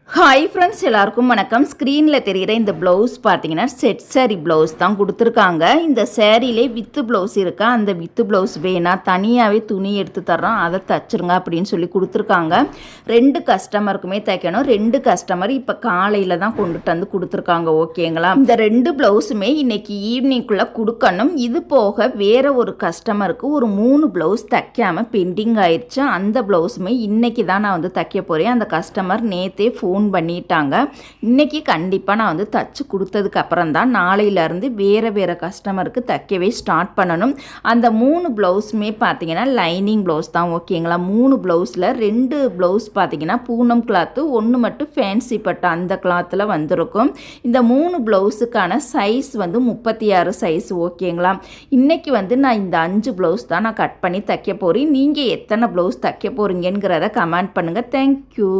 Hi friends, எல்லாருக்கும் வணக்கம். ஸ்க்ரீனில் தெரிகிற இந்த ப்ளவுஸ் பார்த்தீங்கன்னா செட் சாரி ப்ளவுஸ் தான் கொடுத்துருக்காங்க. இந்த சேரீலே வித்து ப்ளவுஸ் இருக்கா, அந்த வித்து ப்ளவுஸ் வேணா தனியாகவே துணி எடுத்து தர்றோம், அதை தச்சுருங்க அப்படின்னு சொல்லி கொடுத்துருக்காங்க. 2 கஸ்டமருக்குமே தைக்கணும். 2 கஸ்டமர் இப்போ காலையில் தான் கொண்டுட்டு வந்து கொடுத்துருக்காங்க. ஓகேங்களா? இந்த 2 ப்ளவுஸுமே இன்னைக்கு ஈவினிங்குள்ளே கொடுக்கணும். இது போக வேற ஒரு கஸ்டமருக்கு ஒரு 3 ப்ளவுஸ் தைக்காமல் பெண்டிங் ஆயிடுச்சு. அந்த ப்ளவுஸுமே இன்னைக்கு தான் நான் வந்து தைக்க போகிறேன். அந்த கஸ்டமர் நேற்றே ஃபோன் பண்ணிட்டாங்க. இன்னைக்கு கண்டிப்பாக நான் வந்து தச்சு கொடுத்ததுக்கு அப்புறம் தான் நாளையிலேருந்து வேறு கஸ்டமருக்கு தைக்கவே ஸ்டார்ட் பண்ணணும். அந்த 3 ப்ளவுஸுமே பார்த்தீங்கன்னா லைனிங் ப்ளவுஸ் தான். ஓகேங்களா? 3 ப்ளவுஸில் 2 ப்ளவுஸ் பார்த்தீங்கன்னா பூனம் கிளாத்து, 1 மட்டும் ஃபேன்சி பட்டு அந்த கிளாத்தில் வந்திருக்கும். இந்த 3 ப்ளவுஸுக்கான சைஸ் வந்து 36 சைஸ். ஓகேங்களா? இன்றைக்கி வந்து நான் இந்த 5 ப்ளவுஸ் தான் நான் கட் பண்ணி தைக்க போகிறேன். நீங்கள் எத்தனை ப்ளவுஸ் தைக்க போகிறீங்கிறத கமெண்ட் பண்ணுங்கள். தேங்க்யூ.